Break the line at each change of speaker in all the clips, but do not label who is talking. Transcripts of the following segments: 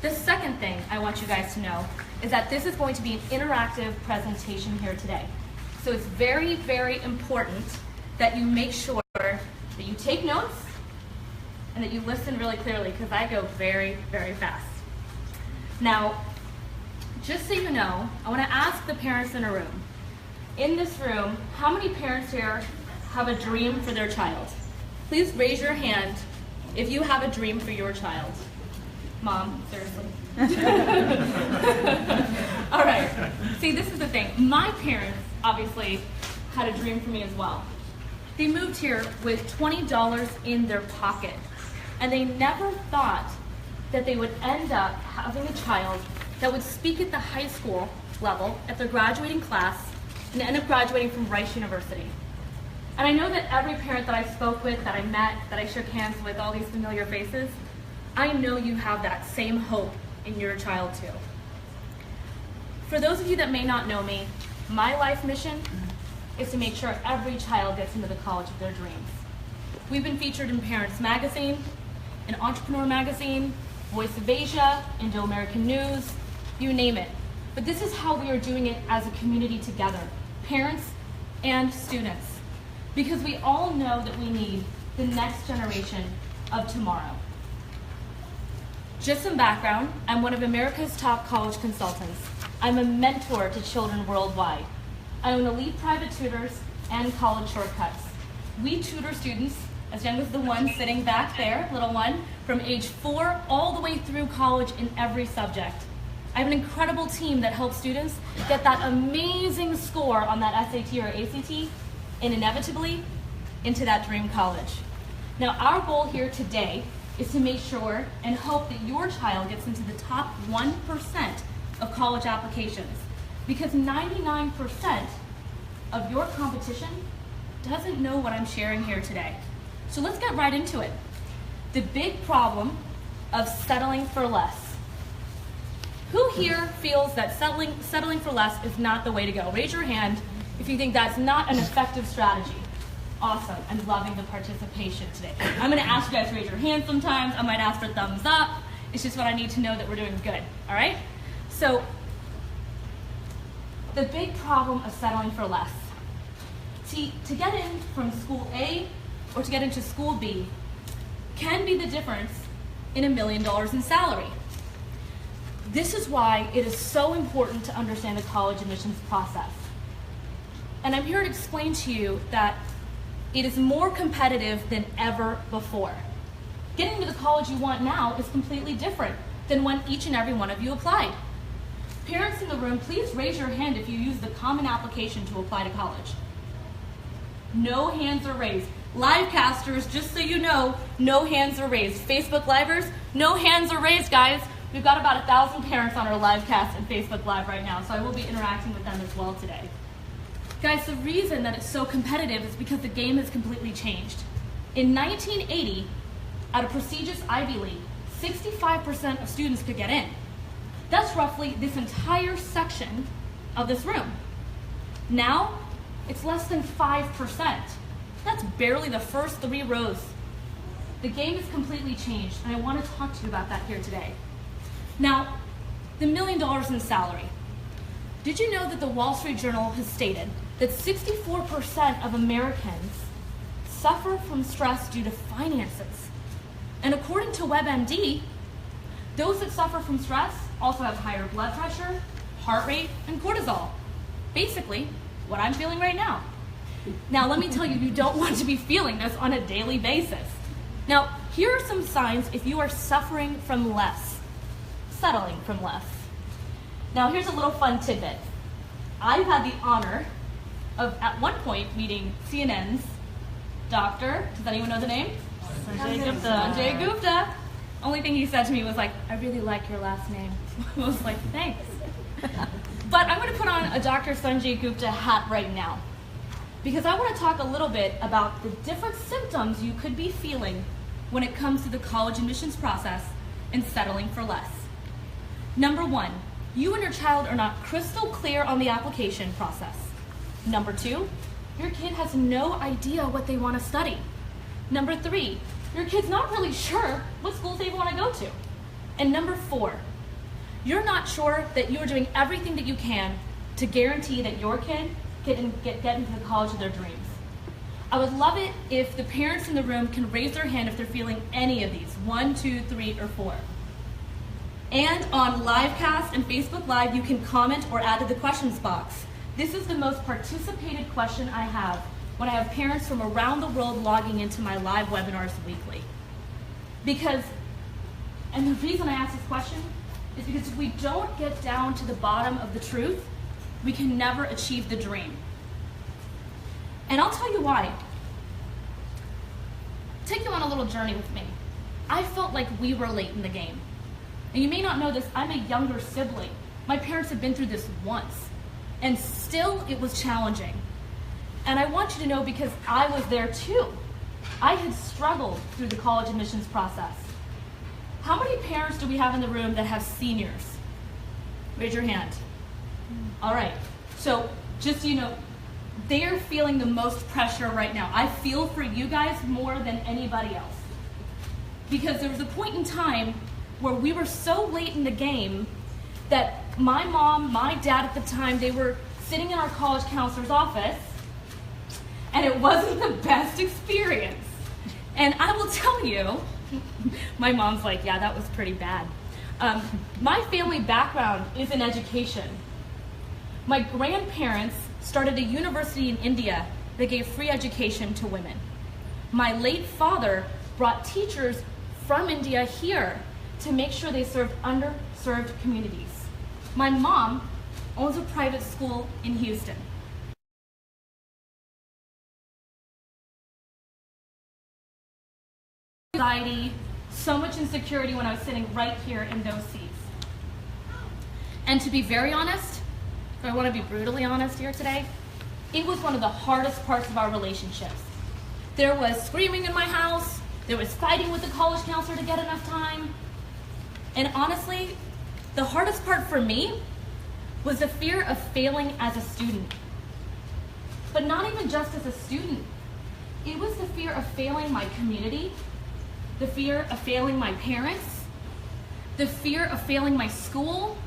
The second thing I want you guys to know is that this is going to be an interactive presentation here today. So it's very, very important that you make sure that you take notes and that you listen really clearly, because I go very, very fast. Now, just so you know, I want to ask the parents in a room. In this room, how many parents here have a dream for their child? Please raise your hand if you have a dream for your child. Mom, seriously. All right. See, this is the thing. My parents obviously had a dream for me as well. They moved here with $20 in their pocket, and they never thought that they would end up having a child that would speak at the high school level at their graduating class and end up graduating from Rice University. And I know that every parent that I spoke with, that I met, that I shook hands with, all these familiar faces, I know you have that same hope in your child too. For those of you that may not know me, my life mission is to make sure every child gets into the college of their dreams. We've been featured in Parents Magazine, in Entrepreneur Magazine, Voice of Asia, Indo-American News, you name it. But this is how we are doing it as a community together, parents and students, because we all know that we need the next generation of tomorrow. Just some background, I'm one of America's top college consultants. I'm a mentor to children worldwide. I own Elite Private Tutors and College Shortcuts. We tutor students as young as the one sitting back there, little one, from age 4 all the way through college in every subject. I have an incredible team that helps students get that amazing score on that SAT or ACT and inevitably into that dream college. Now, our goal here today is to make sure and hope that your child gets into the top 1% of college applications, because 99% of your competition doesn't know what I'm sharing here today. So let's get right into it. The big problem of settling for less. Who here feels that settling for less is not the way to go? Raise your hand if you think that's not an effective strategy. Awesome, I'm loving the participation today. I'm gonna ask you guys to raise your hand sometimes. I might ask for thumbs up. It's just what I need to know that we're doing good, all right? So, the big problem of settling for less. See, to get in from school A or to get into school B can be the difference in $1 million in salary. This is why it is so important to understand the college admissions process. And I'm here to explain to you that it is more competitive than ever before. Getting to the college you want now is completely different than when each and every one of you applied. Parents in the room, please raise your hand if you use the common application to apply to college. No hands are raised. Livecasters, just so you know, no hands are raised. Facebook Livers, no hands are raised, guys. We've got about 1,000 parents on our live cast and Facebook Live right now, so I will be interacting with them as well today. Guys, the reason that it's so competitive is because the game has completely changed. In 1980, at a prestigious Ivy League, 65% of students could get in. That's roughly this entire section of this room. Now, it's less than 5%. That's barely the first 3 rows. The game has completely changed, and I want to talk to you about that here today. Now, the $1 million in salary. Did you know that the Wall Street Journal has stated that 64% of Americans suffer from stress due to finances? And according to WebMD, those that suffer from stress also have higher blood pressure, heart rate, and cortisol. Basically, what I'm feeling right now. Now, let me tell you, you don't want to be feeling this on a daily basis. Now, here are some signs if you are suffering from less, settling from less. Now, here's a little fun tidbit. I've had the honor of, at one point, meeting CNN's Dr. Does anyone know the name?
Sanjay Gupta.
Sanjay Gupta. Only thing he said to me was like, I really like your last name. I was like, thanks. But I'm going to put on a Dr. Sanjay Gupta hat right now, because I want to talk a little bit about the different symptoms you could be feeling when it comes to the college admissions process and settling for less. Number 1, you and your child are not crystal clear on the application process. Number 2, your kid has no idea what they want to study. Number 3, your kid's not really sure what schools they want to go to. And number 4, you're not sure that you are doing everything that you can to guarantee that your kid get into the college of their dreams. I would love it if the parents in the room can raise their hand if they're feeling any of these, 1, 2, 3, or 4. And on Livecast and Facebook Live, you can comment or add to the questions box. This is the most participated question I have when I have parents from around the world logging into my live webinars weekly. And the reason I ask this question is because if we don't get down to the bottom of the truth, we can never achieve the dream. And I'll tell you why. Take you on a little journey with me. I felt like we were late in the game. And you may not know this, I'm a younger sibling. My parents have been through this once, and still it was challenging. And I want you to know because I was there too. I had struggled through the college admissions process. How many parents do we have in the room that have seniors? Raise your hand. All right, so just so you know, they're feeling the most pressure right now. I feel for you guys more than anybody else. Because there was a point in time where we were so late in the game that my mom, my dad at the time, they were sitting in our college counselor's office, and it wasn't the best experience. And I will tell you, my mom's like, yeah, that was pretty bad. My family background is in education. My grandparents started a university in India that gave free education to women. My late father brought teachers from India here to make sure they served underserved communities. My mom owns a private school in Houston. Anxiety, so much insecurity when I was sitting right here in those seats. And to be very honest, if I want to be brutally honest here today, it was one of the hardest parts of our relationships. There was screaming in my house, there was fighting with the college counselor to get enough time. And honestly, the hardest part for me was the fear of failing as a student. But not even just as a student. It was the fear of failing my community, the fear of failing my parents, the fear of failing my school,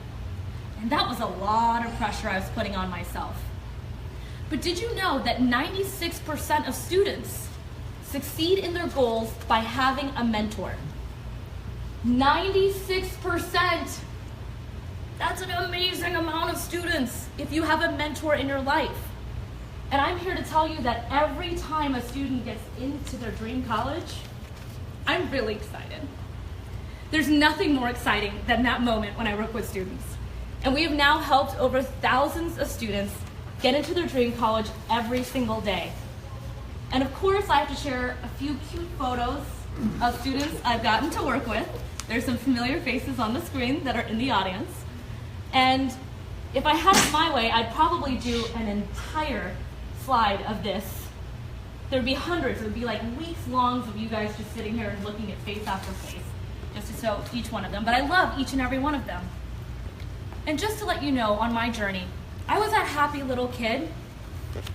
and that was a lot of pressure I was putting on myself. But did you know that 96% of students succeed in their goals by having a mentor? 96%! That's an amazing amount of students if you have a mentor in your life. And I'm here to tell you that every time a student gets into their dream college, I'm really excited. There's nothing more exciting than that moment when I work with students. And we have now helped over thousands of students get into their dream college every single day. And of course, I have to share a few cute photos of students I've gotten to work with. There's some familiar faces on the screen that are in the audience. And if I had it my way, I'd probably do an entire slide of this. There'd be hundreds, it would be like weeks long of you guys just sitting here and looking at face after face, just to show each one of them. But I love each and every one of them. And just to let you know, on my journey, I was that happy little kid.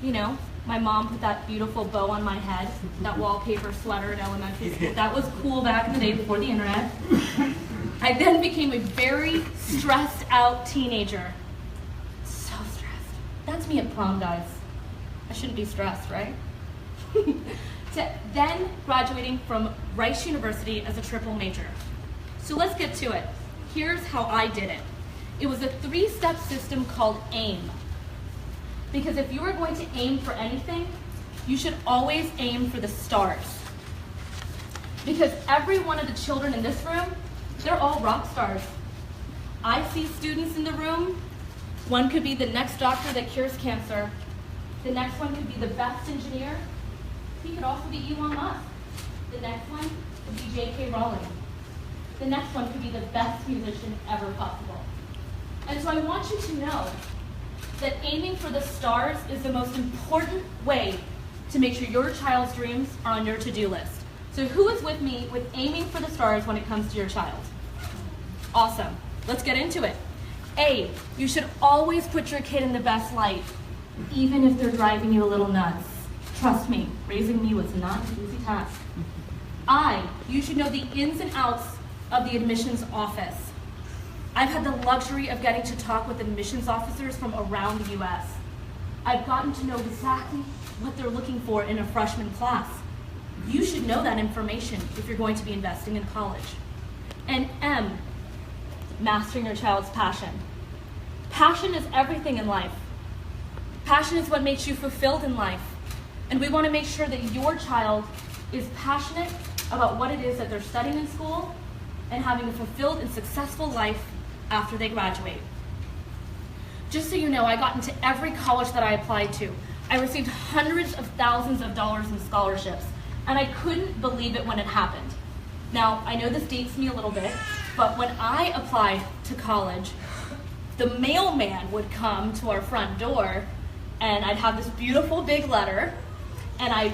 You know, my mom put that beautiful bow on my head, that wallpaper sweater in elementary school. That was cool back in the day before the internet. I then became a very stressed out teenager. So stressed. That's me at prom, guys. I shouldn't be stressed, right? Then graduating from Rice University as a triple major. So let's get to it. Here's how I did it. It was a 3-step system called AIM. Because if you are going to aim for anything, you should always aim for the stars. Because every one of the children in this room, they're all rock stars. I see students in the room. One could be the next doctor that cures cancer. The next one could be the best engineer. He could also be Elon Musk. The next one could be J.K. Rowling. The next one could be the best musician ever possible. And so I want you to know that aiming for the stars is the most important way to make sure your child's dreams are on your to-do list. So who is with me with aiming for the stars when it comes to your child? Awesome. Let's get into it. A, you should always put your kid in the best light, even if they're driving you a little nuts. Trust me, raising me was not an easy task. I, you should know the ins and outs of the admissions office. I've had the luxury of getting to talk with admissions officers from around the US. I've gotten to know exactly what they're looking for in a freshman class. You should know that information if you're going to be investing in college. And M, mastering your child's passion. Passion is everything in life. Passion is what makes you fulfilled in life. And we want to make sure that your child is passionate about what it is that they're studying in school and having a fulfilled and successful life after they graduate. Just so you know, I got into every college that I applied to. I received hundreds of thousands of dollars in scholarships, and I couldn't believe it when it happened. Now, I know this dates me a little bit, but when I applied to college, the mailman would come to our front door, and I'd have this beautiful big letter, and I'd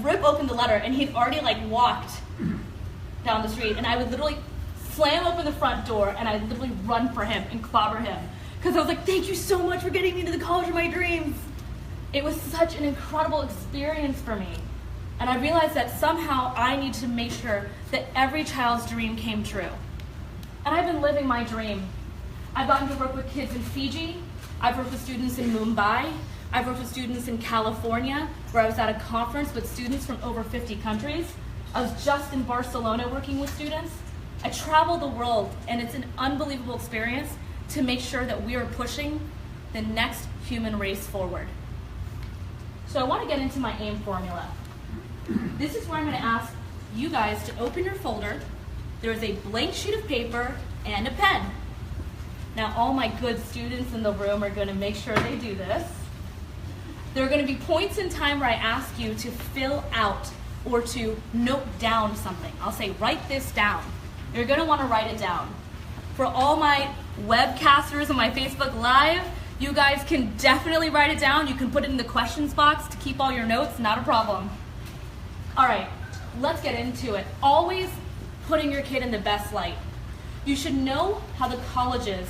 rip open the letter, and he'd already walked down the street, and I would literally slam open the front door, and I'd literally run for him and clobber him. Because I was like, thank you so much for getting me to the college of my dreams. It was such an incredible experience for me. And I realized that somehow I need to make sure that every child's dream came true. And I've been living my dream. I've gotten to work with kids in Fiji. I've worked with students in Mumbai. I've worked with students in California, where I was at a conference with students from over 50 countries. I was just in Barcelona working with students. I travel the world, and it's an unbelievable experience to make sure that we are pushing the next human race forward. So I want to get into my AIM formula. This is where I'm going to ask you guys to open your folder. There is a blank sheet of paper and a pen. Now, all my good students in the room are going to make sure they do this. There are going to be points in time where I ask you to fill out or to note down something. I'll say, write this down. You're going to want to write it down. For all my webcasters on my Facebook Live, you guys can definitely write it down. You can put it in the questions box to keep all your notes, not a problem. All right, let's get into it. Always putting your kid in the best light. You should know how the colleges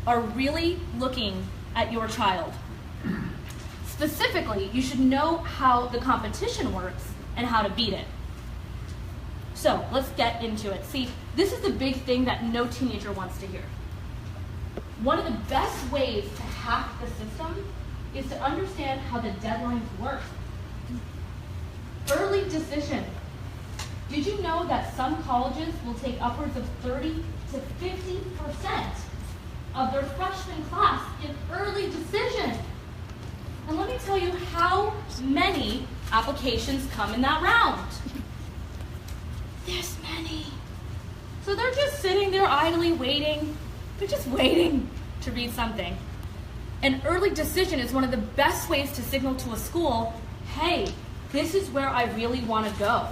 are really looking at your child. Specifically, you should know how the competition works and how to beat it. So let's get into it. See, this is the big thing that no teenager wants to hear. One of the best ways to hack the system is to understand how the deadlines work. Early decision. Did you know that some colleges will take upwards of 30 to 50% of their freshman class in early decision? And let me tell you how many applications come in that round. This many. So they're just sitting there idly waiting. They're just waiting to read something. An early decision is one of the best ways to signal to a school, hey, this is where I really want to go.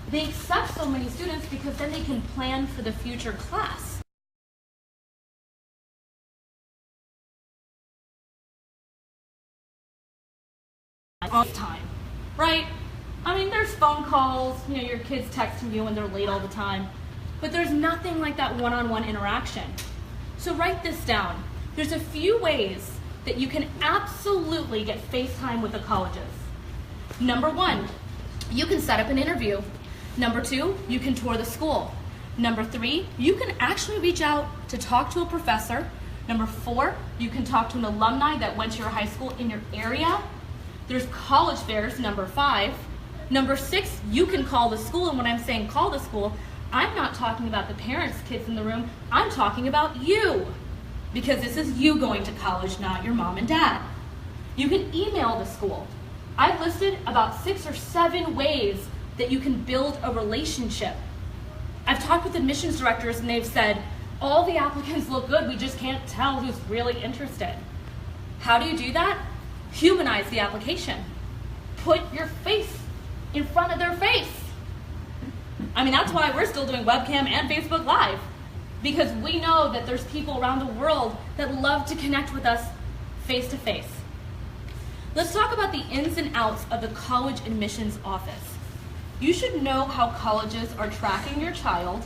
They accept so many students because then they can plan for the future class. On time, right? I mean, there's phone calls, your kids texting you when they're late all the time, but there's nothing like that one-on-one interaction. So write this down. There's a few ways that you can absolutely get FaceTime with the colleges. Number 1, you can set up an interview. Number 2, you can tour the school. Number 3, you can actually reach out to talk to a professor. Number 4, you can talk to an alumni that went to your high school in your area. There's college fairs, number 5. Number 6, you can call the school, and when I'm saying call the school, I'm not talking about the parents, kids in the room, I'm talking about you. Because this is you going to college, not your mom and dad. You can email the school. I've listed about 6 or 7 ways that you can build a relationship. I've talked with admissions directors and they've said, all the applicants look good, we just can't tell who's really interested. How do you do that? Humanize the application. Put your face in front of their face. I mean, that's why we're still doing webcam and Facebook Live, because we know that there's people around the world that love to connect with us face to face. Let's talk about the ins and outs of the college admissions office. You should know how colleges are tracking your child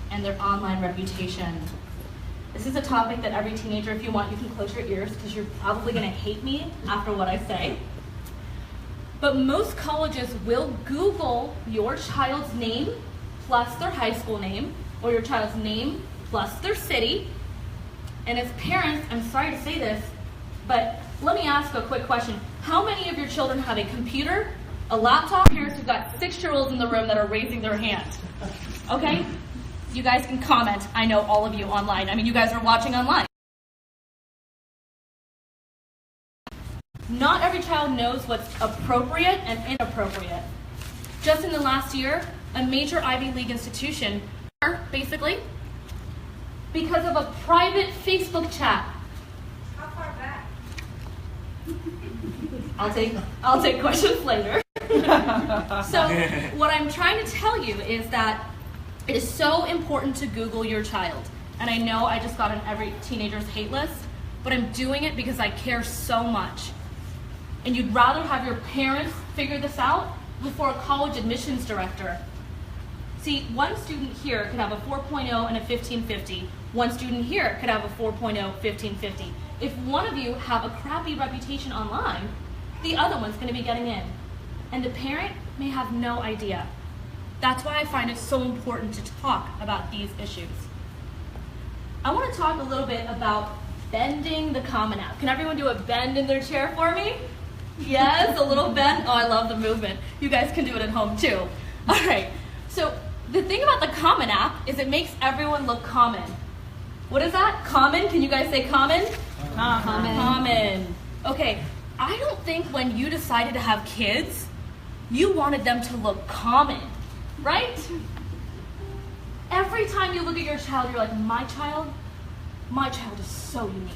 and their online reputation. This is a topic that every teenager, if you want, you can close your ears because you're probably going to hate me after what I say. But most colleges will Google your child's name plus their high school name, or your child's name plus their city. And as parents, I'm sorry to say this, but let me ask a quick question. How many of your children have a computer, a laptop? Parents who've got 6-year-olds in the room that are raising their hand. Okay? You guys can comment. I know all of you online. I mean, you guys are watching online. Not every child knows what's appropriate and inappropriate. Just in the last year, a major Ivy League institution, basically, because of a private Facebook chat.
How far back?
I'll take questions later. So what I'm trying to tell you is that it is so important to Google your child. And I know I just got on every teenager's hate list, but I'm doing it because I care so much. And you'd rather have your parents figure this out before a college admissions director. See, one student here could have a 4.0 and a 1550. One student here could have a 4.0, 1550. If one of you have a crappy reputation online, the other one's going to be getting in. And the parent may have no idea. That's why I find it so important to talk about these issues. I want to talk a little bit about bending the Common App. Can everyone do a bend in their chair for me? Yes, a little bend. Oh, I love the movement. You guys can do it at home too. All right. So the thing about the Common App is it makes everyone look common. What is that? Common? Can you guys say common? Common. Okay. I don't think when you decided to have kids, you wanted them to look common, right? Every time you look at your child, you're like, my child is so unique.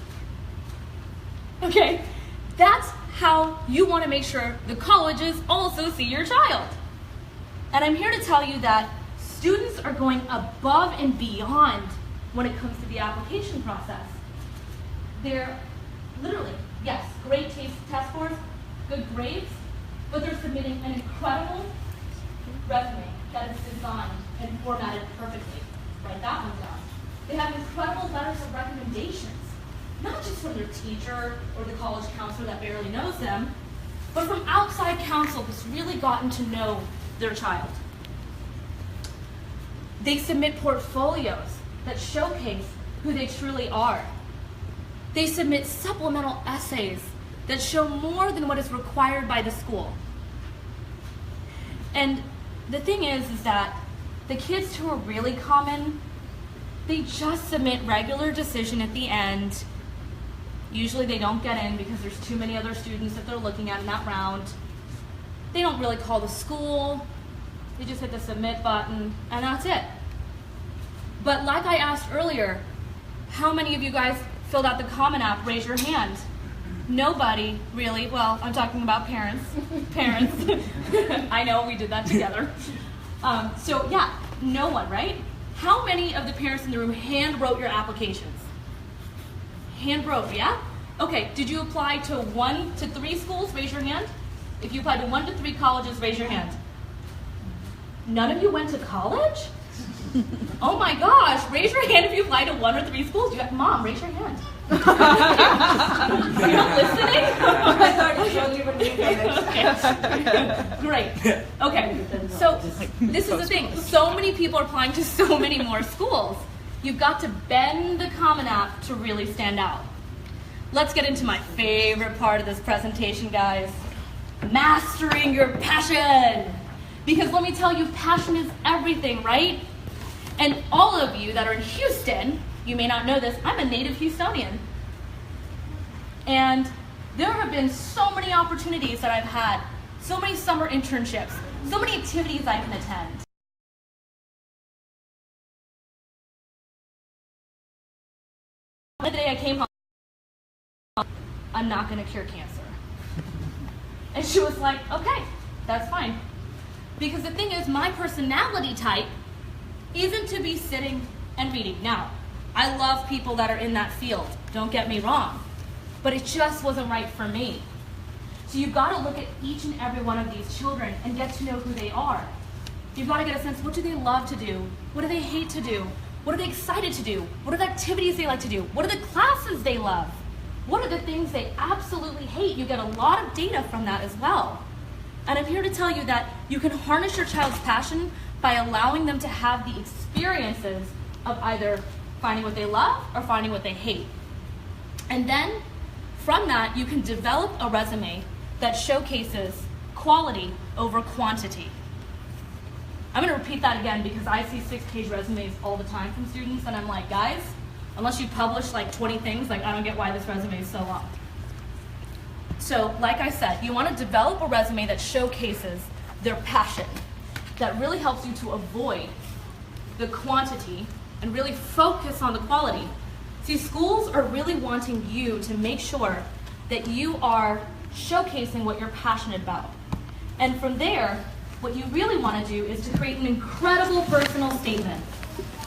Okay? That's how you want to make sure the colleges also see your child. And I'm here to tell you that students are going above and beyond when it comes to the application process. They're literally, yes, great test scores, good grades, but they're submitting an incredible resume that is designed and formatted perfectly. Write that one down. They have incredible letters of recommendations, not just from their teacher or the college counselor that barely knows them, but from outside counsel who's really gotten to know their child. They submit portfolios that showcase who they truly are. They submit supplemental essays that show more than what is required by the school. And the thing is that the kids who are really common, they just submit regular decision at the end. Usually they don't get in because there's too many other students that they're looking at in that round. They don't really call the school. They just hit the submit button, and that's it. But like I asked earlier, how many of you guys filled out the Common App? Raise your hand. Nobody, really. Well, I'm talking about parents. Parents. I know, we did that together. So yeah, no one, right? How many of the parents in the room hand wrote your applications? Hand wrote, yeah? Okay, did you apply to 1 to 3 schools? Raise your hand. If you applied to 1 to 3 colleges, raise your hand. None of you went to college? Oh my gosh, raise your hand if you applied to 1 or 3 schools. Mom, raise your hand. You're not listening?
I thought you don't even need it.
Great. Okay, so this is the thing. So many people are applying to so many more schools. You've got to bend the Common App to really stand out. Let's get into my favorite part of this presentation, guys. Mastering your passion. Because let me tell you, passion is everything, right? And all of you that are in Houston, you may not know this, I'm a native Houstonian. And there have been so many opportunities that I've had, so many summer internships, so many activities I can attend. The day I came home, I'm not going to cure cancer. And she was like, okay, that's fine. Because the thing is, my personality type isn't to be sitting and reading. Now, I love people that are in that field, don't get me wrong, but it just wasn't right for me. So you've got to look at each and every one of these children and get to know who they are. You've got to get a sense, what do they love to do? What do they hate to do? What are they excited to do? What are the activities they like to do? What are the classes they love? What are the things they absolutely hate? You get a lot of data from that as well. And I'm here to tell you that you can harness your child's passion by allowing them to have the experiences of either finding what they love or finding what they hate. And then from that, you can develop a resume that showcases quality over quantity. I'm going to repeat that again because I see 6-page resumes all the time from students, and I'm like, guys, unless you publish like 20 things, like I don't get why this resume is so long. So, like I said, you want to develop a resume that showcases their passion, that really helps you to avoid the quantity and really focus on the quality. See, schools are really wanting you to make sure that you are showcasing what you're passionate about. And from there, what you really want to do is to create an incredible personal statement.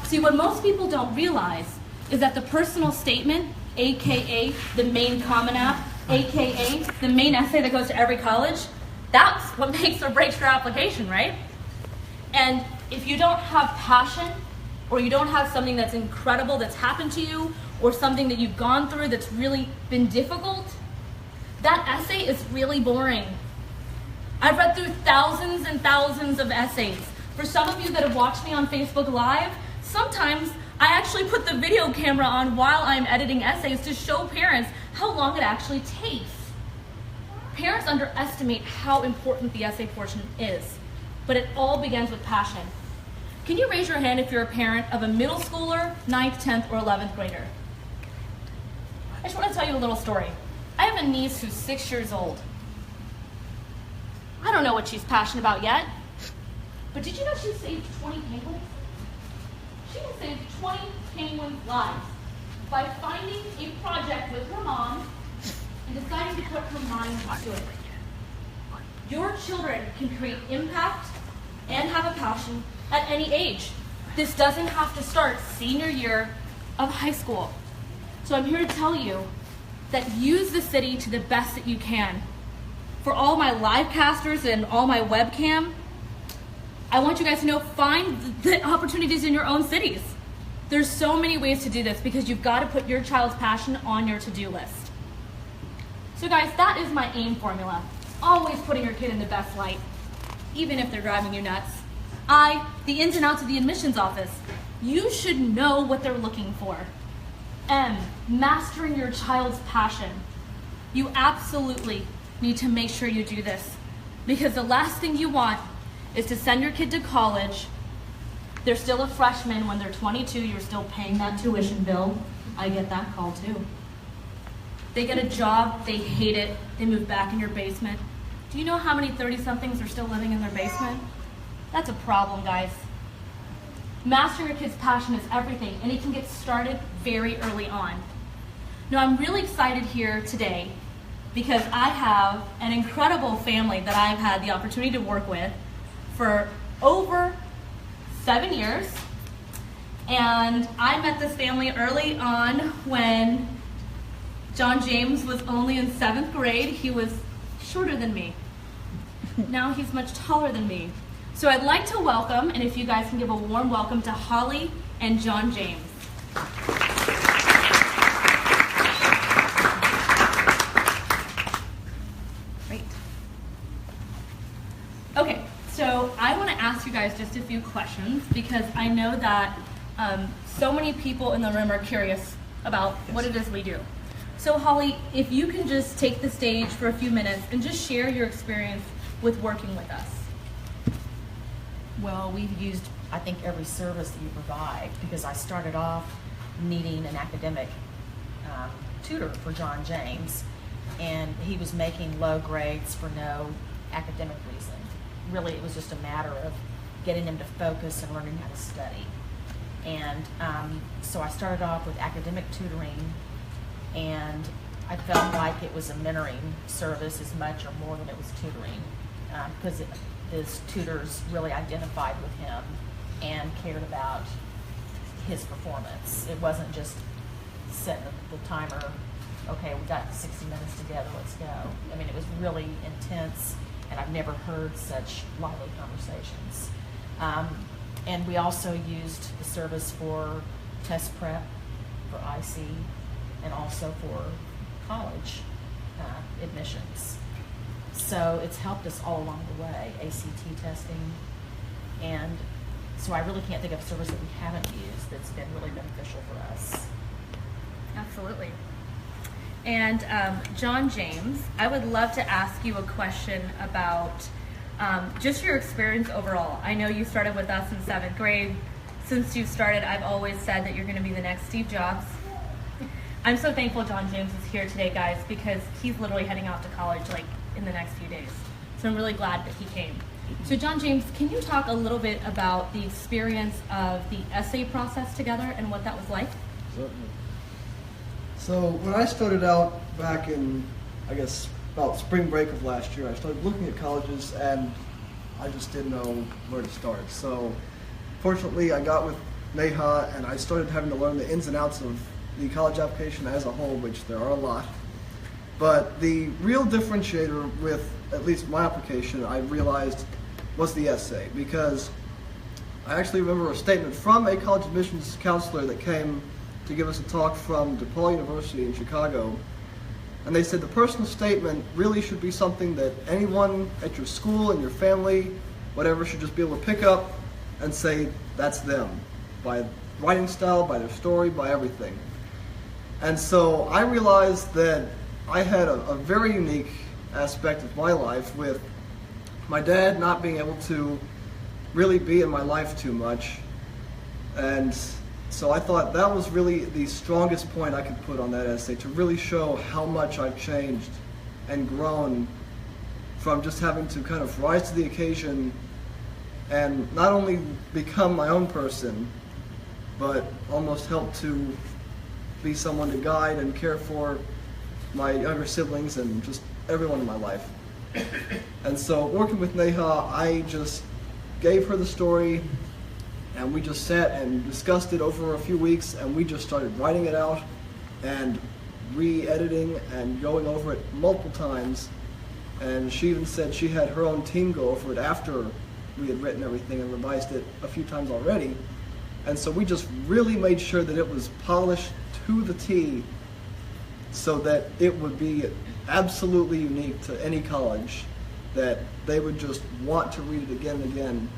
See, what most people don't realize is that the personal statement, AKA the main Common App, AKA the main essay that goes to every college, that's what makes or breaks your application, right? And if you don't have passion, or you don't have something that's incredible that's happened to you, or something that you've gone through that's really been difficult, that essay is really boring. I've read through thousands and thousands of essays. For some of you that have watched me on Facebook Live, sometimes I actually put the video camera on while I'm editing essays to show parents how long it actually takes. Parents underestimate how important the essay portion is, but it all begins with passion. Can you raise your hand if you're a parent of a middle schooler, 9th, 10th, or 11th grader? I just want to tell you a little story. I have a niece who's 6 years old. I don't know what she's passionate about yet, but did you know she saved 20 penguins? She has saved 20 penguins' lives by finding a project with her mom and deciding to put her mind into it. Your children can create impact and have a passion at any age. This doesn't have to start senior year of high school. So I'm here to tell you that use the city to the best that you can. For all my live casters and all my webcam, I want you guys to know, find the opportunities in your own cities. There's so many ways to do this because you've got to put your child's passion on your to-do list. So guys, that is my AIM formula. Always putting your kid in the best light, even if they're driving you nuts. The ins and outs of the admissions office. You should know what they're looking for. M, mastering your child's passion. You absolutely need to make sure you do this because the last thing you want is to send your kid to college. They're still a freshman. When they're 22, you're still paying that tuition bill. I get that call too. They get a job, they hate it, they move back in your basement. Do you know how many 30-somethings are still living in their basement? That's a problem, guys. Mastering your kid's passion is everything, and it can get started very early on. Now, I'm really excited here today because I have an incredible family that I've had the opportunity to work with for over 7 years. And I met this family early on when John James was only in 7th grade. He was shorter than me. Now he's much taller than me. So I'd like to welcome, and if you guys can give a warm welcome to Holly and John James. Great. Okay, so I want to ask you guys just a few questions because I know that so many people in the room are curious about what it is we do. So Holly, if you can just take the stage for a few minutes and just share your experience with working with us.
Well, we've used, I think, every service that you provide because I started off needing an academic tutor for John James, and he was making low grades for no academic reason. Really, it was just a matter of getting him to focus and learning how to study. And so I started off with academic tutoring, and I felt like it was a mentoring service as much or more than it was tutoring because his tutors really identified with him and cared about his performance. It wasn't just setting the timer, okay, we got 60 minutes together, let's go. I mean, it was really intense, and I've never heard such lively conversations. And we also used the service for test prep, for IC, and also for college admissions. So it's helped us all along the way, ACT testing. And So I really can't think of a service that we haven't used that's been really beneficial for us.
Absolutely. And John James, I would love to ask you a question about just your experience overall. I know you started with us in 7th grade. Since you started, I've always said that you're going to be the next Steve Jobs. I'm so thankful John James is here today, guys, because he's literally heading off to college like in the next few days. So I'm really glad that he came. So John James, can you talk a little bit about the experience of the essay process together and what that was like?
Certainly. So when I started out back in, I guess, about spring break of last year, I started looking at colleges and I just didn't know where to start. So fortunately I got with Neha and I started having to learn the ins and outs of the college application as a whole, which there are a lot. But the real differentiator with at least my application, I realized, was the essay, because I actually remember a statement from a college admissions counselor that came to give us a talk from DePaul University in Chicago. And they said the personal statement really should be something that anyone at your school and your family, whatever, should just be able to pick up and say that's them, by writing style, by their story, by everything. And so I realized that I had a very unique aspect of my life with my dad not being able to really be in my life too much. And so I thought that was really the strongest point I could put on that essay, to really show how much I've changed and grown from just having to kind of rise to the occasion and not only become my own person, but almost help to be someone to guide and care for my younger siblings and just everyone in my life. And so working with Neha, I just gave her the story and we just sat and discussed it over a few weeks, and we just started writing it out and re-editing and going over it multiple times. And she even said she had her own team go over it after we had written everything and revised it a few times already. And so we just really made sure that it was polished to the T so that it would be absolutely unique to any college, that they would just want to read it again and again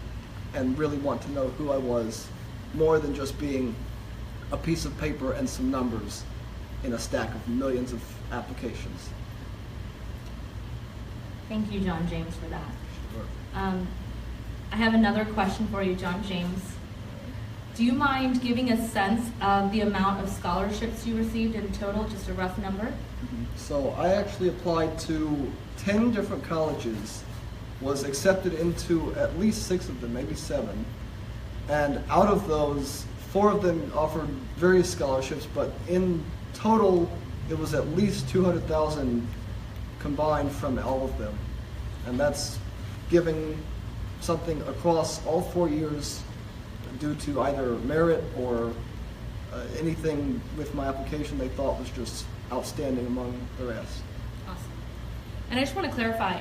and really want to know who I was, more than just being a piece of paper and some numbers in a stack of millions of applications.
Thank you, John James, for that.
Sure.
I have another question for you, John James. Do you mind giving a sense of the amount of scholarships you received in total, just a rough number?
So I actually applied to 10 different colleges, was accepted into at least 6 of them, maybe 7. And out of those, 4 of them offered various scholarships, but in total, it was at least $200,000 combined from all of them. And that's giving something across all 4 years due to either merit or anything with my application they thought was just outstanding among the rest.
Awesome. And I just want to clarify,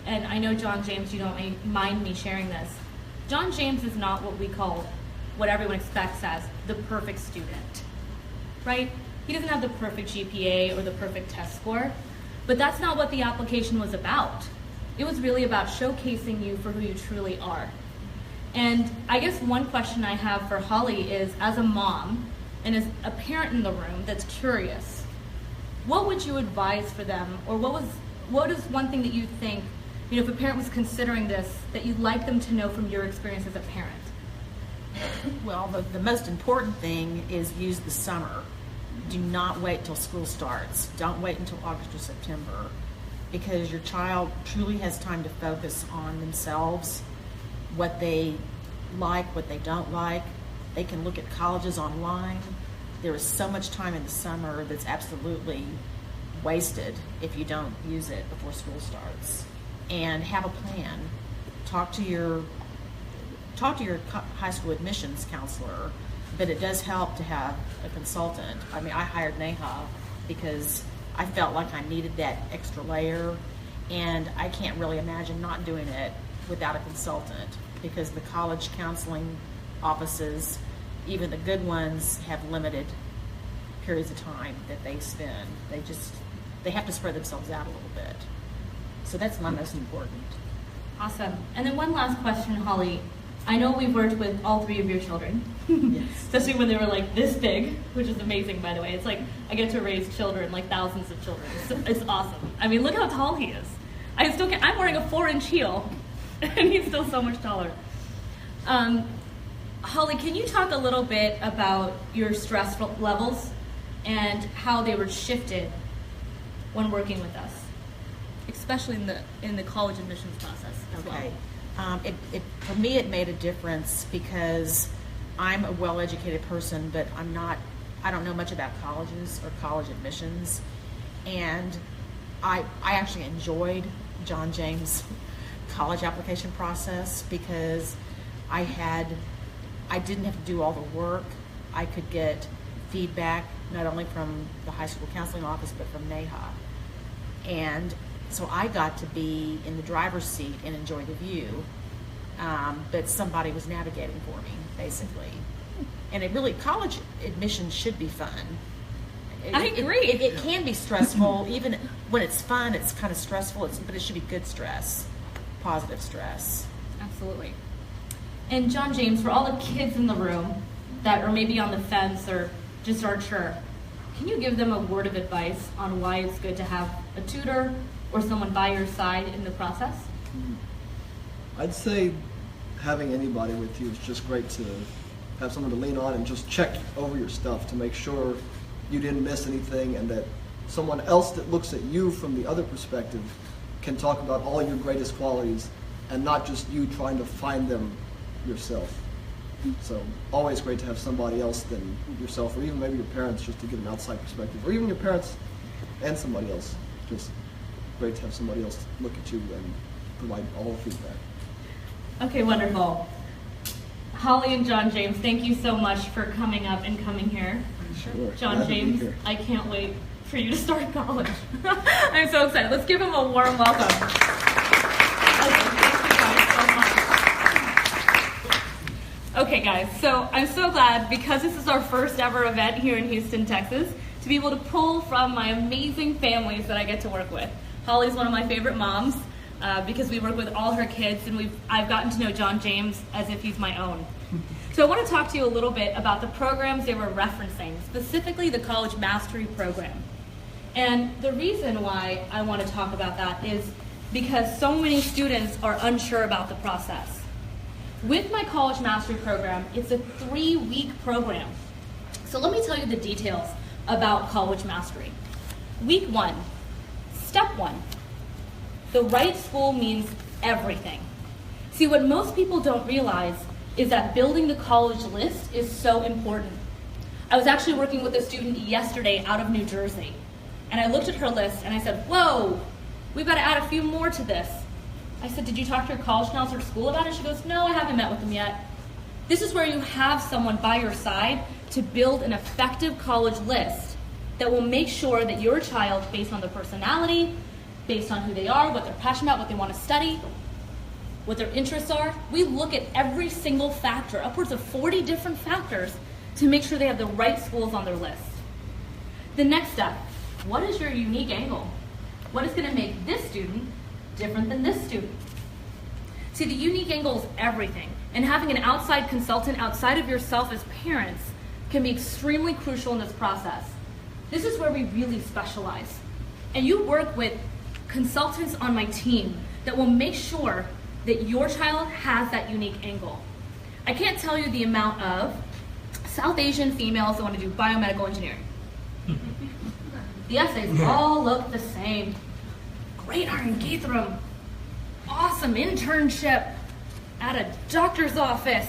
and I know John James, you don't mind me sharing this. John James is not what we call, what everyone expects as, the perfect student, right? He doesn't have the perfect GPA or the perfect test score, but that's not what the application was about. It was really about showcasing you for who you truly are. And I guess one question I have for Holly is, as a mom and as a parent in the room that's curious, what would you advise for them, or what is one thing that you think, if a parent was considering this, that you'd like them to know from your experience as a parent?
Well, the most important thing is use the summer. Do not wait till school starts. Don't wait until August or September, because your child truly has time to focus on themselves, what they like, what they don't like. They can look at colleges online. There is so much time in the summer that's absolutely wasted if you don't use it before school starts. And have a plan. Talk to your high school admissions counselor, but it does help to have a consultant. I mean, I hired Neha because I felt like I needed that extra layer, and I can't really imagine not doing it without a consultant, because the college counseling offices, even the good ones, have limited periods of time that they spend. They have to spread themselves out a little bit. So that's my most important.
Awesome. And then one last question, Holly. I know we've worked with all three of your children,
Yes.
especially when they were like this big, which is amazing, by the way. It's like I get to raise children, like thousands of children. It's awesome. I mean, look how tall he is. I still can't, I'm wearing a 4-inch heel, and he's still so much taller. Holly, can you talk a little bit about your stress levels and how they were shifted when working with us, especially in the college admissions process as well?
Okay. For me, it made a difference because I'm a well-educated person, but I don't know much about colleges or college admissions. And I actually enjoyed John James' college application process because I didn't have to do all the work. I could get feedback not only from the high school counseling office, but from NAHA. And so I got to be in the driver's seat and enjoy the view, but somebody was navigating for me, basically. And it really, college admissions should be fun.
I agree.
It can be stressful. Even when it's fun, it's kind of stressful, but it should be good stress, positive stress.
Absolutely. And John James, for all the kids in the room that are maybe on the fence or just aren't sure, can you give them a word of advice on why it's good to have a tutor or someone by your side in the process?
I'd say having anybody with you is just great to have someone to lean on and just check over your stuff to make sure you didn't miss anything, and that someone else that looks at you from the other perspective can talk about all your greatest qualities and not just you trying to find them yourself. So always great to have somebody else than yourself, or even maybe your parents, just to get an outside perspective, or even your parents and somebody else. Just great to have somebody else look at you and provide all the feedback.
Okay, wonderful. Holly and John James, thank you so much for coming up and coming here.
Sure.
John
Glad to be
James,
here.
I can't wait for you to start college. I'm so excited. Let's give him a warm welcome. Okay, thank you guys so much. Okay, guys, so I'm so glad, because this is our first ever event here in Houston, Texas, to be able to pull from my amazing families that I get to work with. Holly's one of my favorite moms because we work with all her kids, and I've gotten to know John James as if he's my own. So I want to talk to you a little bit about the programs they were referencing, specifically the College Mastery Program. And the reason why I want to talk about that is because so many students are unsure about the process. With my College Mastery Program, it's a 3-week program. So let me tell you the details about College Mastery. Week 1, step 1. The right school means everything. See, what most people don't realize is that building the college list is so important. I was actually working with a student yesterday out of New Jersey, and I looked at her list and I said, whoa, we've got to add a few more to this. I said, did you talk to your college counselor at school about it? She goes, no, I haven't met with them yet. This is where you have someone by your side to build an effective college list that will make sure that your child, based on their personality, based on who they are, what they're passionate about, what they want to study, what their interests are, we look at every single factor, upwards of 40 different factors, to make sure they have the right schools on their list. The next step, what is your unique angle? What is going to make this student different than this student? See, the unique angle is everything, and having an outside consultant outside of yourself as parents can be extremely crucial in this process. This is where we really specialize. And you work with consultants on my team that will make sure that your child has that unique angle. I can't tell you the amount of South Asian females that want to do biomedical engineering. The essays all look the same. Great R&D Gaithram, awesome internship at a doctor's office.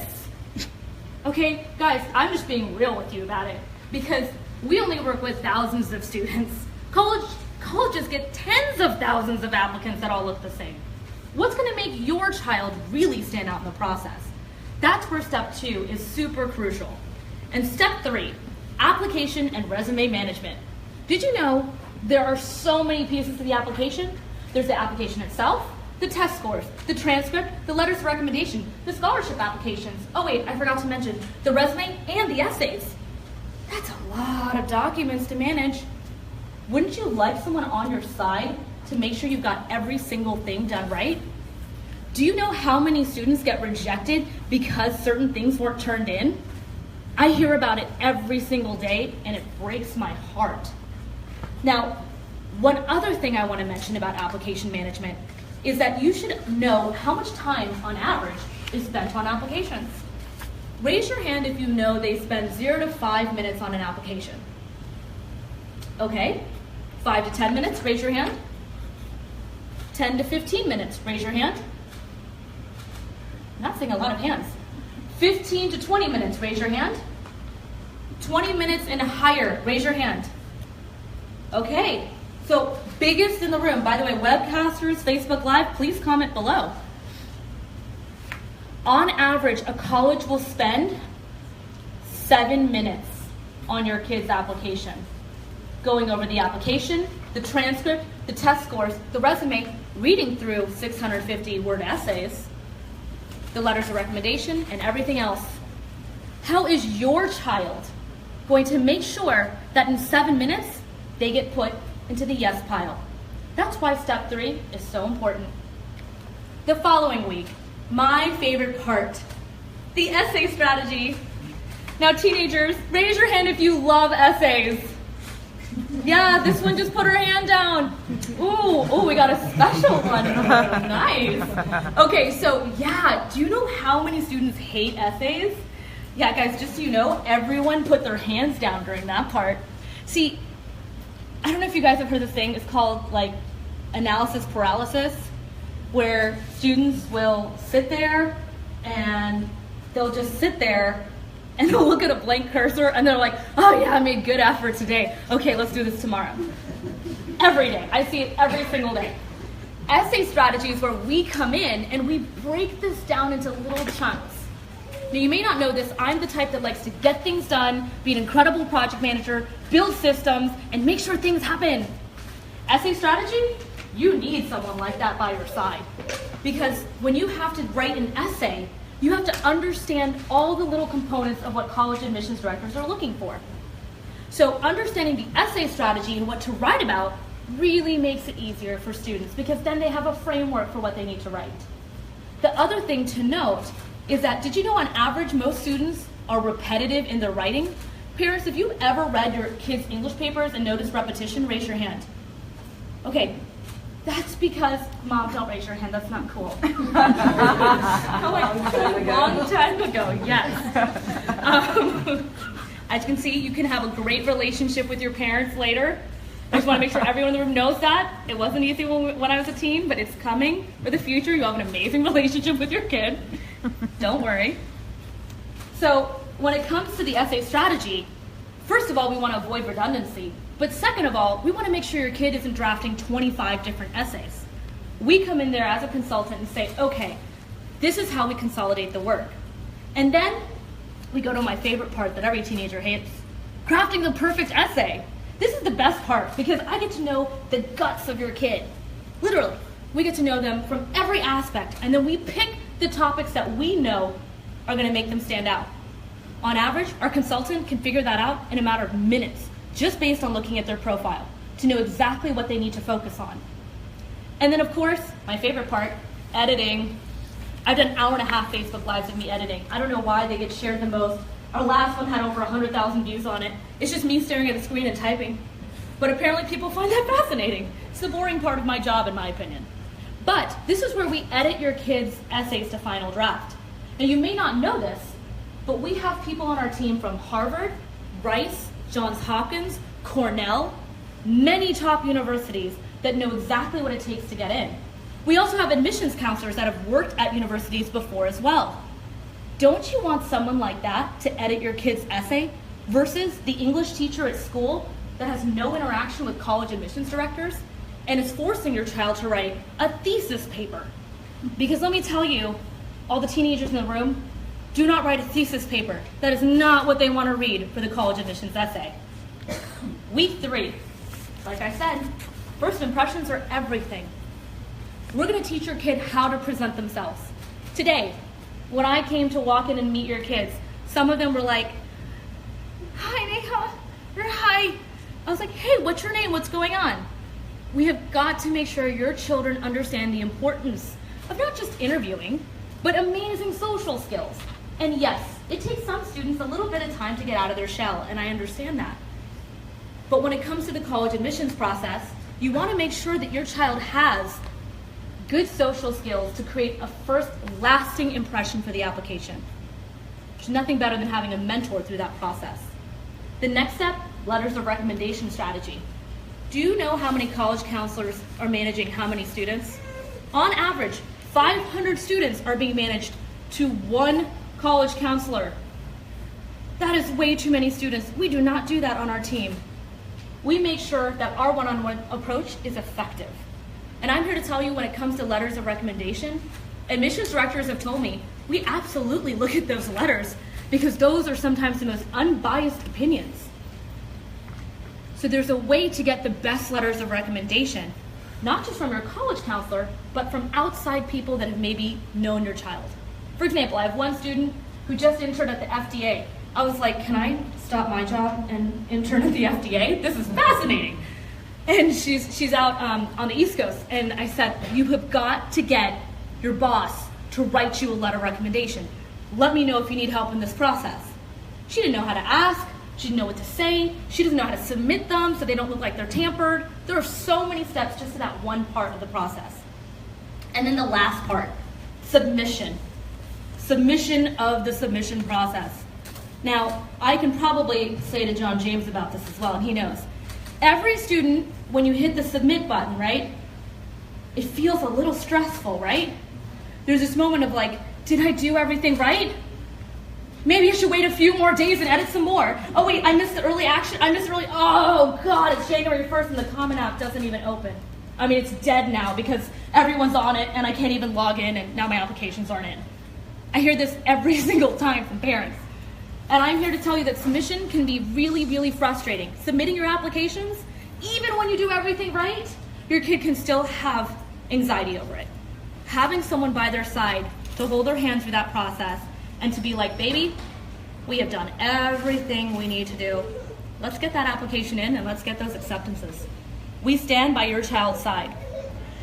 Okay, guys, I'm just being real with you about it because we only work with thousands of students. Colleges get tens of thousands of applicants that all look the same. What's going to make your child really stand out in the process? That's where step 2 is super crucial. And step 3, application and resume management. Did you know there are so many pieces to the application? There's the application itself, the test scores, the transcript, the letters of recommendation, the scholarship applications. Oh wait, I forgot to mention the resume and the essays. That's a lot of documents to manage. Wouldn't you like someone on your side to make sure you've got every single thing done right? Do you know how many students get rejected because certain things weren't turned in? I hear about it every single day, and it breaks my heart. Now, one other thing I want to mention about application management is that you should know how much time, on average, is spent on applications. Raise your hand if you know they spend 0 to 5 minutes on an application. Okay, 5 to 10 minutes, raise your hand. 10 to 15 minutes, raise your hand. I'm not seeing a lot of hands. 15 to 20 minutes, raise your hand. 20 minutes and higher, raise your hand. Okay, so biggest in the room. By the way, webcasters, Facebook Live, please comment below. On average, a college will spend 7 minutes on your kid's application. Going over the application, the transcript, the test scores, the resume, reading through 650-word essays, the letters of recommendation, and everything else. How is your child going to make sure that in 7 minutes, they get put into the yes pile? That's why step 3 is so important. The following week, my favorite part, the essay strategy. Now teenagers, raise your hand if you love essays. Yeah, this one just put her hand down. Ooh, we got a special one. Nice. Okay, so yeah, do you know how many students hate essays? Yeah, guys, just so you know, everyone put their hands down during that part. See, I don't know if you guys have heard this thing. It's called like analysis paralysis, where students will sit there and they'll just sit there and they'll look at a blank cursor and they're like, oh yeah, I made good effort today. Okay, let's do this tomorrow. Every day. I see it every single day. Essay strategy is where we come in and we break this down into little chunks. Now, you may not know this, I'm the type that likes to get things done, be an incredible project manager, build systems, and make sure things happen. Essay strategy, you need someone like that by your side. Because when you have to write an essay, you have to understand all the little components of what college admissions directors are looking for. So understanding the essay strategy and what to write about really makes it easier for students, because then they have a framework for what they need to write. The other thing to note is that, did you know on average most students are repetitive in their writing? Parents, if you've ever read your kids' English papers and noticed repetition, raise your hand. Okay, that's because, Mom, don't raise your hand, that's not cool. Oh, wait, long time ago, yes. As you can see, you can have a great relationship with your parents later. I just want to make sure everyone in the room knows that. It wasn't easy when I was a teen, but it's coming. For the future, you have an amazing relationship with your kid. Don't worry. So when it comes to the essay strategy, first of all, we want to avoid redundancy. But second of all, we want to make sure your kid isn't drafting 25 different essays. We come in there as a consultant and say, okay, this is how we consolidate the work. And then we go to my favorite part that every teenager hates, crafting the perfect essay. This is the best part because I get to know the guts of your kid. Literally, we get to know them from every aspect, and then we pick the topics that we know are going to make them stand out. On average, our consultant can figure that out in a matter of minutes, just based on looking at their profile, to know exactly what they need to focus on. And then, of course, my favorite part, editing. I've done an hour and a half Facebook Lives of me editing. I don't know why they get shared the most. Our last one had over 100,000 views on it. It's just me staring at a screen and typing. But apparently people find that fascinating. It's the boring part of my job, in my opinion. But this is where we edit your kids' essays to final draft. Now, you may not know this, but we have people on our team from Harvard, Rice, Johns Hopkins, Cornell, many top universities that know exactly what it takes to get in. We also have admissions counselors that have worked at universities before as well. Don't you want someone like that to edit your kid's essay versus the English teacher at school that has no interaction with college admissions directors and is forcing your child to write a thesis paper? Because let me tell you, all the teenagers in the room, do not write a thesis paper. That is not what they want to read for the college admissions essay. Week 3, like I said, first impressions are everything. We're going to teach your kid how to present themselves. Today, when I came to walk in and meet your kids, some of them were like, hi, Neha, or hi. I was like, hey, what's your name? What's going on? We have got to make sure your children understand the importance of not just interviewing, but amazing social skills. And yes, it takes some students a little bit of time to get out of their shell, and I understand that. But when it comes to the college admissions process, you want to make sure that your child has good social skills to create a first lasting impression for the application. There's nothing better than having a mentor through that process. The next step, letters of recommendation strategy. Do you know how many college counselors are managing how many students? On average, 500 students are being managed to one college counselor. That is way too many students. We do not do that on our team. We make sure that our one-on-one approach is effective. And I'm here to tell you, when it comes to letters of recommendation, admissions directors have told me we absolutely look at those letters because those are sometimes the most unbiased opinions. So there's a way to get the best letters of recommendation, not just from your college counselor, but from outside people that have maybe known your child. For example, I have one student who just interned at the FDA. I was like, can I stop my job and intern at the FDA? This is fascinating. And she's out on the East Coast, and I said, you have got to get your boss to write you a letter of recommendation. Let me know if you need help in this process. She didn't know how to ask. She didn't know what to say. She doesn't know how to submit them so they don't look like they're tampered. There are so many steps just to that one part of the process. And then the last part, submission. Submission of the submission process. Now, I can probably say to John James about this as well, and he knows. Every student, when you hit the submit button, right, it feels a little stressful, right? There's this moment of like, did I do everything right? Maybe I should wait a few more days and edit some more. Oh wait, I missed the early action. Oh God, it's January 1st and the Common App doesn't even open. I mean, it's dead now because everyone's on it and I can't even log in and now my applications aren't in. I hear this every single time from parents. And I'm here to tell you that submission can be really, really frustrating. Submitting your applications, even when you do everything right, your kid can still have anxiety over it. Having someone by their side to hold their hand through that process and to be like, baby, we have done everything we need to do. Let's get that application in and let's get those acceptances. We stand by your child's side.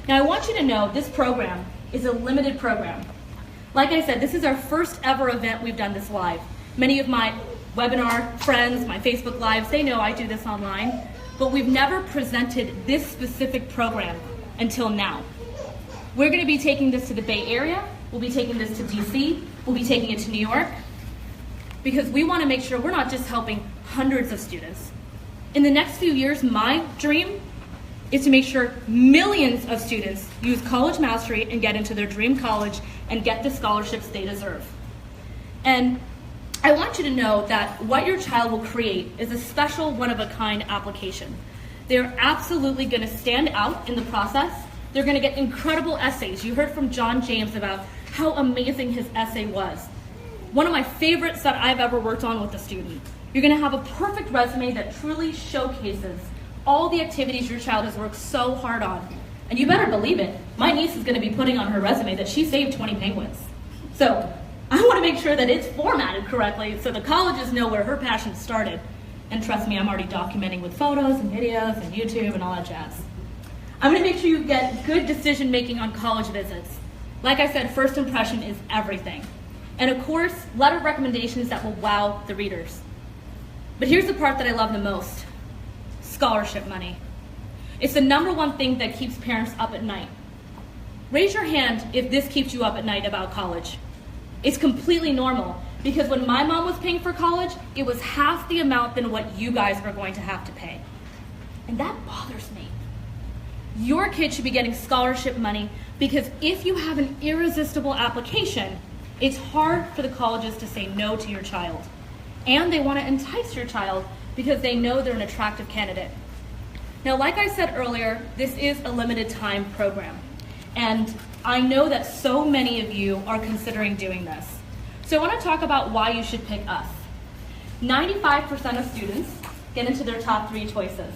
Now I want you to know this program is a limited program. Like I said, this is our first ever event we've done this live. Many of my webinar friends, my Facebook Lives, they know I do this online, but we've never presented this specific program until now. We're going to be taking this to the Bay Area, we'll be taking this to DC, we'll be taking it to New York, because we want to make sure we're not just helping hundreds of students. In the next few years, my dream is to make sure millions of students use College Mastery and get into their dream college and get the scholarships they deserve. And I want you to know that what your child will create is a special one-of-a-kind application. They're absolutely going to stand out in the process. They're going to get incredible essays. You heard from John James about how amazing his essay was. One of my favorites that I've ever worked on with a student. You're going to have a perfect resume that truly showcases all the activities your child has worked so hard on. And you better believe it, my niece is going to be putting on her resume that she saved 20 penguins. So I want to make sure that it's formatted correctly so the colleges know where her passion started. And trust me, I'm already documenting with photos and videos and YouTube and all that jazz. I'm going to make sure you get good decision making on college visits. Like I said, first impression is everything. And of course, letter of recommendations that will wow the readers. But here's the part that I love the most. Scholarship money. It's the #1 thing that keeps parents up at night. Raise your hand if this keeps you up at night about college. It's completely normal because when my mom was paying for college, it was half the amount than what you guys are going to have to pay. And that bothers me. Your kid should be getting scholarship money because if you have an irresistible application, it's hard for the colleges to say no to your child. And they want to entice your child because they know they're an attractive candidate. Now, like I said earlier, this is a limited time program. And I know that so many of you are considering doing this. So I want to talk about why you should pick us. 95% of students get into their top 3 choices.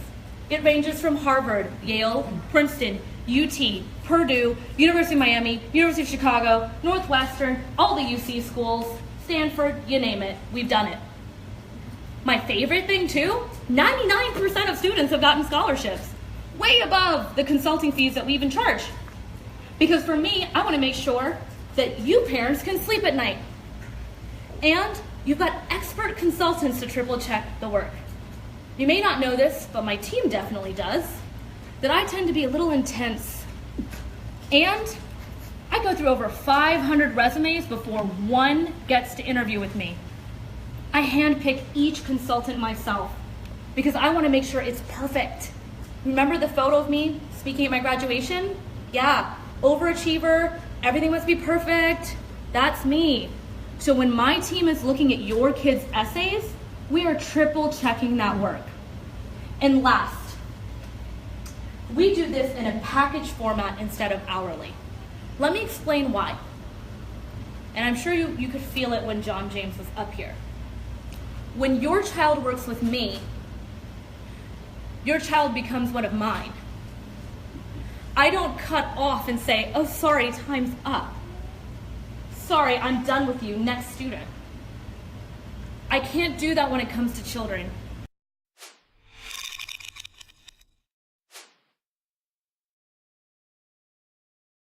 It ranges from Harvard, Yale, Princeton, UT, Purdue, University of Miami, University of Chicago, Northwestern, all the UC schools, Stanford, you name it, we've done it. My favorite thing too, 99% of students have gotten scholarships, way above the consulting fees that we even charge. Because for me, I want to make sure that you parents can sleep at night. And you've got expert consultants to triple check the work. You may not know this, but my team definitely does, that I tend to be a little intense. And I go through over 500 resumes before one gets to interview with me. I handpick each consultant myself because I want to make sure it's perfect. Remember the photo of me speaking at my graduation? Yeah, overachiever, everything must be perfect. That's me. So when my team is looking at your kids' essays, we are triple checking that work. And last, we do this in a package format instead of hourly. Let me explain why. And I'm sure you could feel it when John James was up here. When your child works with me, your child becomes one of mine. I don't cut off and say, oh, sorry, time's up. Sorry, I'm done with you, next student. I can't do that when it comes to children.